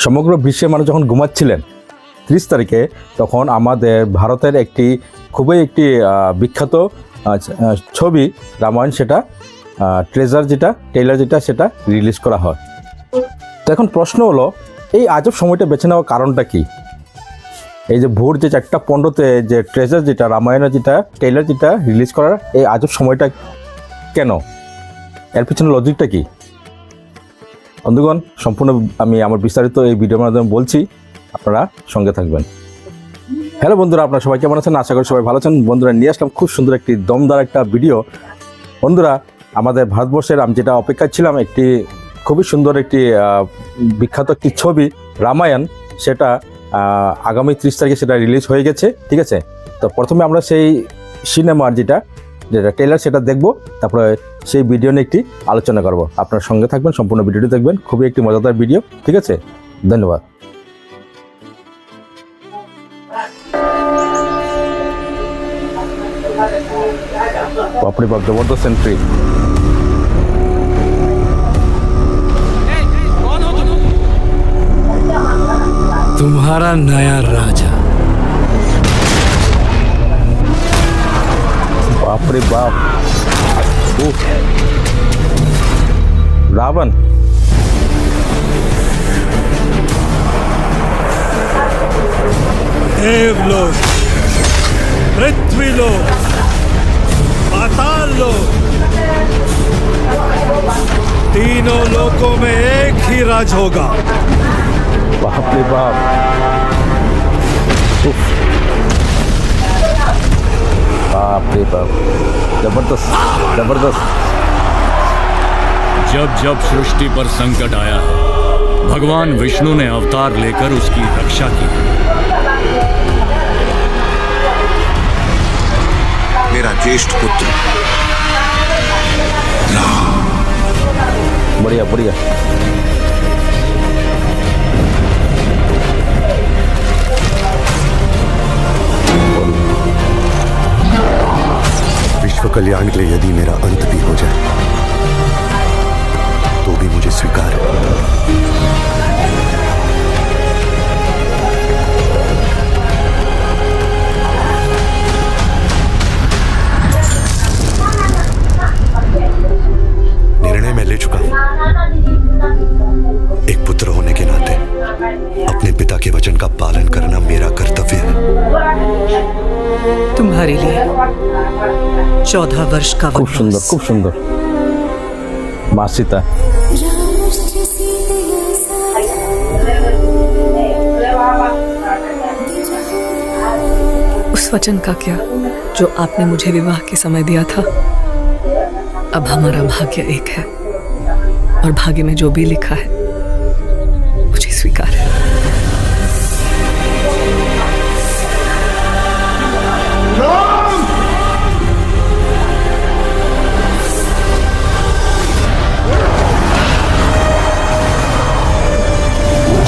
সমগ্র বিশ্বের মানুষ যখন ঘুমাচ্ছিলেন 30 তারিখে, তখন আমাদের ভারতের খুবই একটি বিখ্যাত ছবি রামায়ণ, সেটা ট্রেলার যেটা সেটা রিলিজ করা হয়। তো এখন প্রশ্ন হলো, এই আজব সময়টা বেছে নেওয়ার কারণটা কি? এই যে ভোর যে 4:15-তে যে রামায়ণের ট্রেলার যেটা রিলিজ করার এই আজব সময়টা কেন? এর পিছনে লজিকটা কি? বন্ধুগণ, সম্পূর্ণ আমি আমার বিস্তারিত এই ভিডিওর মাধ্যমে বলছি, আপনারা সঙ্গে থাকবেন। হ্যালো বন্ধুরা, আপনারা সবাই কেমন আছেন? আশা করি সবাই ভালো আছেন। বন্ধুরা, নিয়ে আসলাম খুব সুন্দর একটি দমদার একটা ভিডিও। বন্ধুরা, আমাদের ভারতবর্ষের আমি যেটা অপেক্ষায় ছিলাম, খুবই সুন্দর বিখ্যাত একটি ছবি রামায়ণ, সেটা আগামী 30 তারিখে সেটা রিলিজ হয়ে গেছে। ঠিক আছে, তো প্রথমে আমরা সেই সিনেমার যেটা ট্রেলার সেটা দেখব, তারপরে সেই ভিডিও নিয়ে একটি আলোচনা করব। আপনার সঙ্গে থাকবেন, সম্পূর্ণ ভিডিওটি দেখবেন, খুবই একটি মজাদার ভিডিও। ঠিক আছে, ধন্যবাদ। বাপরে বাপ, জবরদস্ত এন্ট্রি। तुम्हारा नया राजा। बाप रे बाप, रावण। देवलोक, पृथ्वीलोक, पाताल लोक, तीनों लोकों में एक ही राज होगा। बाप रे बाप, बाप रे बाप, जबरदस्त जबरदस्त। जब जब सृष्टि पर संकट आया है, भगवान विष्णु ने अवतार लेकर उसकी रक्षा की। मेरा ज्येष्ठ पुत्र बढ़िया बढ़िया। विश्व कल्याण के लिए यदि मेरा अंत भी हो जाए तो भी मुझे स्वीकार है। निर्णय मैं ले चुका हूं। एक पुत्र होने के नाते अपने पिता के वचन का पालन करना मेरा कर्तव्य है। तुम्हारे लिए 14 वर्ष का खूब सुंदर, खूब सुंदर। माँ सीता। उस वचन का क्या जो आपने मुझे विवाह के समय दिया था? अब हमारा भाग्य एक है और भाग्य में जो भी लिखा है मुझे स्वीकार है।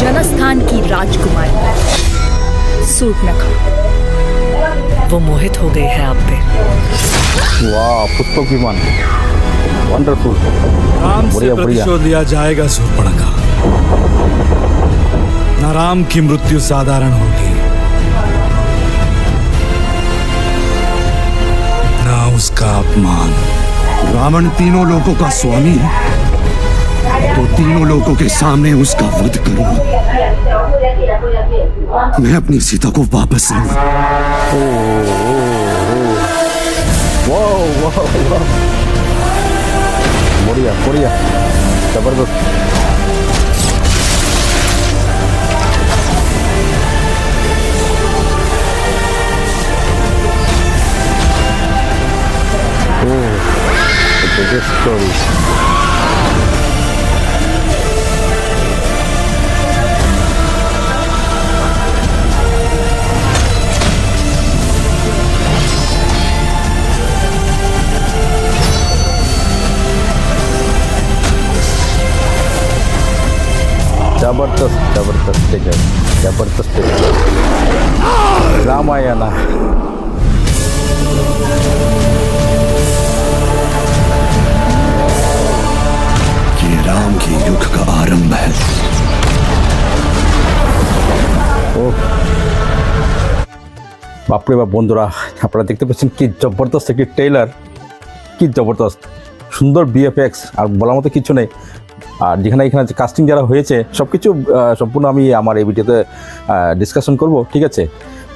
जनस्थान की राजकुमारी सूर्पनखा, वो मोहित हो गई है आप पे। वाह, पुष्पक विमान, वंडरफुल। राम से बढ़िया बढ़िया। प्रतिशोध लिया जाएगा शूर्पणखा। न राम की मृत्यु साधारण होगी, न उसका अपमान। रावण तीनों लोकों का स्वामी है, तो तीनों लोकों के सामने उसका वध करूंगा। मैं अपनी सीता को वापस लूंगा। वाह वाह वाह, बढ़िया बढ़िया, जबरदस्त। स्टोरी। जबरदस्त जबरदस्त टिकट, जबरदस्त टिकट। रामायण। ये राम के युग का आरंभ है। বাপরে বাপ বন্ধুরা, আপনারা দেখতে পাচ্ছেন কি জবরদস্ত একটি ট্রেলার, কি জবরদস্ত সুন্দর বিএফএক্স, আর বলার মতো কিছু নেই। আর যেখানে এখানে যে কাস্টিং যারা হয়েছে সব কিছু সম্পূর্ণ আমি আমার এই ভিডিওতে ডিসকাশন করব, ঠিক আছে?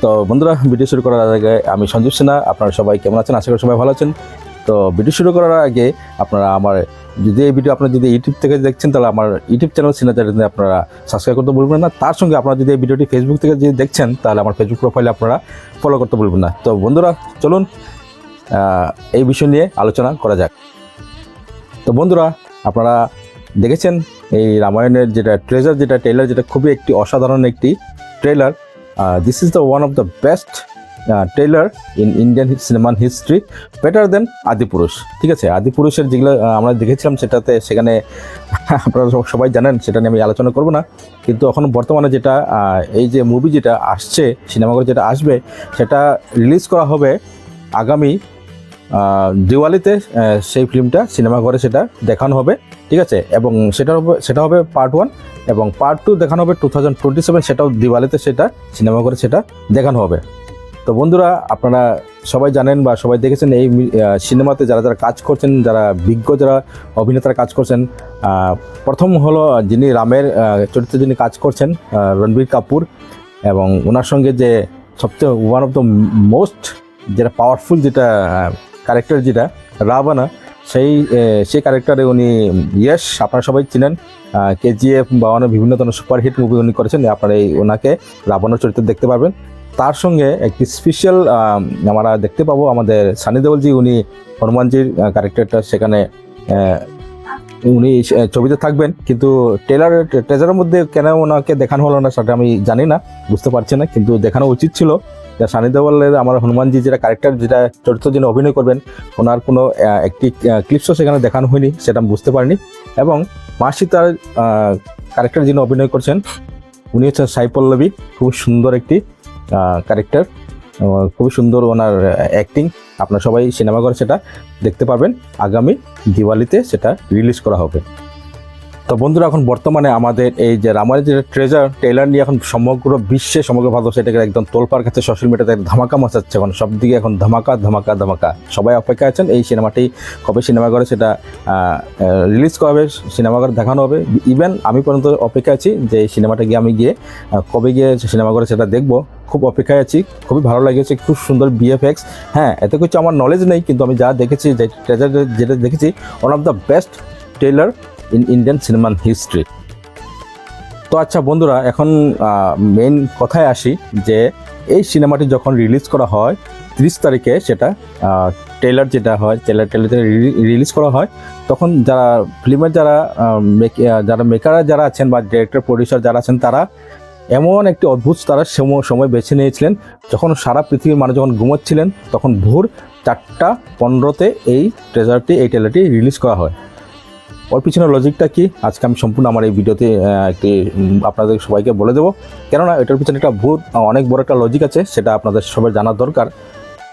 তো বন্ধুরা, ভিডিও শুরু করার আগে আমি সঞ্জীব সিনহা, আপনারা সবাই কেমন আছেন? আশা করি সবাই ভালো আছেন। তো ভিডিও শুরু করার আগে আপনারা আমার যদি এই ভিডিও আপনারা যদি ইউটিউব থেকে দেখছেন তাহলে আমার ইউটিউব চ্যানেল সিনহা চ্যানেলে আপনারা সাবস্ক্রাইব করতে ভুলবেন না। তার সঙ্গে আপনারা যদি এই ভিডিওটি ফেসবুক থেকে যদি দেখছেন তাহলে আমার ফেসবুক প্রোফাইলে আপনারা ফলো করতে ভুলবেন না। তো বন্ধুরা চলুন এই বিষয় নিয়ে আলোচনা করা যাক। তো বন্ধুরা, আপনারা দেখেছেন এই রামায়ণের যেটা ট্রেলার যেটা খুবই একটি অসাধারণ একটি trailer. This is the one of the best trailer in Indian cinnamon history, better দেন আদিপুরুষ, ঠিক আছে? আদিপুরুষের যেগুলো আমরা দেখেছিলাম সেখানে আপনারা সবাই জানেন, সেটা নিয়ে আমি আলোচনা করব না। কিন্তু এখন বর্তমানে যেটা এই যে মুভি যেটা আসছে, সিনেমাঘরে যেটা আসবে, সেটা রিলিজ করা হবে আগামী দিওয়ালিতে। সেই ফিল্মটা সিনেমাঘরে সেটা দেখানো হবে, ঠিক আছে? এবং সেটা হবে পার্ট 1 এবং পার্ট 2 দেখানো হবে 2027, সেটাও দিওয়ালিতে সেটা সিনেমাঘরে সেটা দেখানো হবে। তো বন্ধুরা, আপনারা সবাই জানেন বা সবাই দেখেছেন এই সিনেমাতে যারা যারা কাজ করছেন, যারা বিজ্ঞ যারা অভিনেতারা কাজ করছেন, প্রথম হলো যিনি রামের চরিত্রে যিনি কাজ করছেন রণবীর কাপুর, এবং ওনার সঙ্গে যে সবচেয়ে ওয়ান অফ দ্য মোস্ট যেটা পাওয়ারফুল যেটা ক্যারেক্টার যেটা রাবণা, সেই ক্যারেক্টারে উনি ইয়েশ, আপনারা সবাই চিনেন, কেজিএফ বা অনেক বিভিন্ন ধরনের সুপারহিট মুভি উনি করেছেন। আপনারা ওনাকে রাবণের চরিত্রে দেখতে পারবেন। তার সঙ্গে একটি স্পেশাল আমরা দেখতে পাবো আমাদের সানি দেওলজি, উনি হনুমানজির ক্যারেক্টারটা সেখানে উনি ছবিতে থাকবেন। কিন্তু ট্রেজারের মধ্যে কেন ওনাকে দেখানো হলো না সেটা আমি জানি না, বুঝতে পারছি না। কিন্তু দেখানো উচিত ছিল যে সানি দেওয়ালের আমার হনুমানজি যেটা ক্যারেক্টার যেটা চরিত্র যিনি অভিনয় করবেন, ওনার কোনো একটি ক্লিপসও সেখানে দেখানো হয়নি, সেটা আমি বুঝতে পারিনি। এবং মাসি তার ক্যারেক্টার যিনি অভিনয় করছেন উনি হচ্ছেন সাই পল্লবী, খুব সুন্দর একটি ক্যারেক্টার, খুবই সুন্দর ওনার অ্যাক্টিং। আপনারা সবাই সিনেমাঘরে সেটা দেখতে পাবেন, আগামী দিওয়ালিতে সেটা রিলিজ করা হবে। তো বন্ধুরা, এখন বর্তমানে আমাদের এই যে রামায়ণের যে ট্রেলার নিয়ে এখন সমগ্র বিশ্বে, সমগ্র ভারতবর্ষে এটাকে একদম তোলপাড় খাচ্ছে, সোশ্যাল মিডিয়াতে ধামাকা মাচাচ্ছে। এখন সব দিকে এখন ধামাকা ধামাকা ধামাকা, সবাই অপেক্ষা আছেন এই সিনেমাটি কবে সিনেমাঘরে সেটা রিলিজ করা হবে, সিনেমাঘরে দেখানো হবে। ইভেন আমি পর্যন্ত অপেক্ষা আছি যে এই সিনেমাটা আমি গিয়ে কবে গিয়ে সিনেমাঘরে সেটা দেখবো, খুব অপেক্ষায় আছি। খুবই ভালো লেগেছে, খুব সুন্দর বিএফএক্স। হ্যাঁ, এত কিছু আমার নলেজ নেই, কিন্তু আমি যা দেখেছি, যে ট্রেলার যেটা দেখেছি, one of the best trailer in Indian cinnamon history. তো আচ্ছা বন্ধুরা, এখন মেইন কথায় আসি যে এই সিনেমাটি যখন রিলিজ করা হয় 30 তারিখে, সেটা ট্রেলার যেটা হয় ট্রেলার রিলিজ করা হয়, তখন যারা ফিল্মের যারা মেকাররা যারা আছেন বা ডিরেক্টর প্রডিউসার যারা আছেন, তারা এমন একটি অদ্ভুত তারা সময় বেছে নিয়েছিলেন যখন সারা পৃথিবীর মানুষ যখন ঘুমোচ্ছিলেন, তখন ভোর 4:15 এই ট্রেলারটি রিলিজ করা হয়। ওর পিছনে লজিকটা কি আজকে আমি সম্পূর্ণ আমার এই ভিডিওতে একটি আপনাদের সবাইকে বলে দেবো, কেননা এটার পিছনে একটা অনেক বড় একটা লজিক আছে, সেটা আপনাদের সবাই জানার দরকার।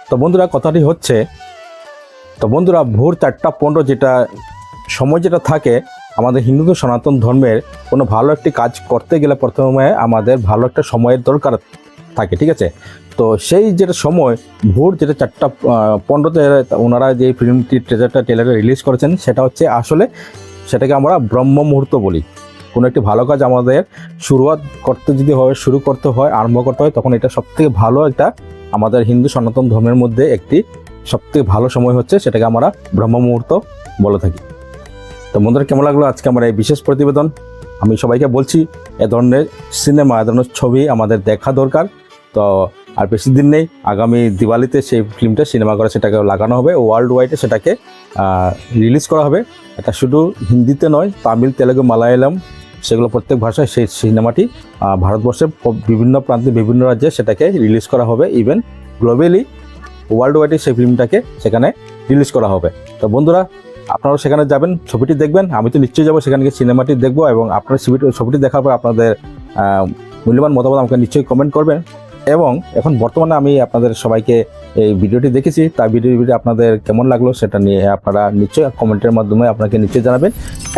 তো বন্ধুরা, কথাটি হচ্ছে, তো বন্ধুরা, ভোর 4:15 যেটা সময় যেটা থাকে আমাদের হিন্দু সনাতন ধর্মের কোনো ভালো একটি কাজ করতে গেলে প্রথমে আমাদের ভালো একটা সময়ের দরকার থাকে, ঠিক আছে? তো সেই যেটা সময় ভোর যেটা 4:15 ওনারা যে ফিল্মটি ট্রেলারটা রিলিজ করেছেন, সেটা হচ্ছে আসলে সেটাকে আমরা ব্রহ্ম মুহূর্ত বলি। কোনো একটি ভালো কাজ আমাদের শুরু করতে হয়, আরম্ভ করতে হয়, তখন এটা সবথেকে ভালো একটা আমাদের হিন্দু সনাতন ধর্মের মধ্যে একটি সবথেকে ভালো সময় হচ্ছে, সেটাকে আমরা ব্রহ্ম মুহূর্ত বলে থাকি। তো বন্ধুরা, কেমন লাগলো আজকে আমার এই বিশেষ প্রতিবেদন? আমি সবাইকে বলছি, এ ধরনের সিনেমা, এ ধরনের ছবি আমাদের দেখা দরকার। তো আর বেশি দিন নেই, আগামী দিওয়ালিতে সেই ফিল্মটা সিনেমাঘরে সেটাকে লাগানো হবে, ওয়ার্ল্ড ওয়াইডে সেটাকে রিলিজ করা হবে। এটা শুধু হিন্দিতে নয়, তামিল, তেলেগু, মালায়ালাম, সেগুলো প্রত্যেক ভাষায় সেই সিনেমাটি ভারতবর্ষের বিভিন্ন প্রান্তে বিভিন্ন রাজ্যে সেটাকে রিলিজ করা হবে। ইভেন গ্লোবালি ওয়ার্ল্ড ওয়াইডে সেই ফিল্মটাকে সেখানে রিলিজ করা হবে। তো বন্ধুরা, আপনারাও সেখানে যাবেন, ছবিটি দেখবেন। আমি তো নিশ্চয়ই যাবো সেখানে গিয়ে সিনেমাটি দেখবো, এবং আপনার ছবিটি দেখার পর আপনাদের মূল্যবান মতামত আমাকে নিশ্চয়ই কমেন্ট করবেন। এবং এখন বর্তমানে আমি আপনাদের সবাইকে এই ভিডিওটি দেখেছি, তাই ভিডিওটি আপনাদের কেমন লাগলো সেটা নিয়ে আপনারা নিশ্চয়ই কমেন্টের মাধ্যমে আপনাকে নিশ্চয়ই জানাবেন।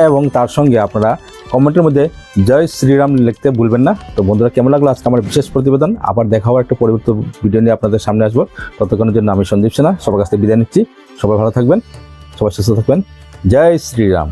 এবং তার সঙ্গে আপনারা কমেন্টের মধ্যে জয় শ্রীরাম লিখতে ভুলবেন না। তো বন্ধুরা, কেমন লাগলো আজকে আমার বিশেষ প্রতিবেদন? আবার দেখা হওয়ার একটা পরিবর্তিত ভিডিও নিয়ে আপনাদের সামনে আসবো। ততক্ষণের জন্য আমি সন্দীপ সেনা সবার কাছ থেকে বিদায় নিচ্ছি। সবাই ভালো থাকবেন, সবাই সুস্থ থাকবেন। জয় শ্রীরাম।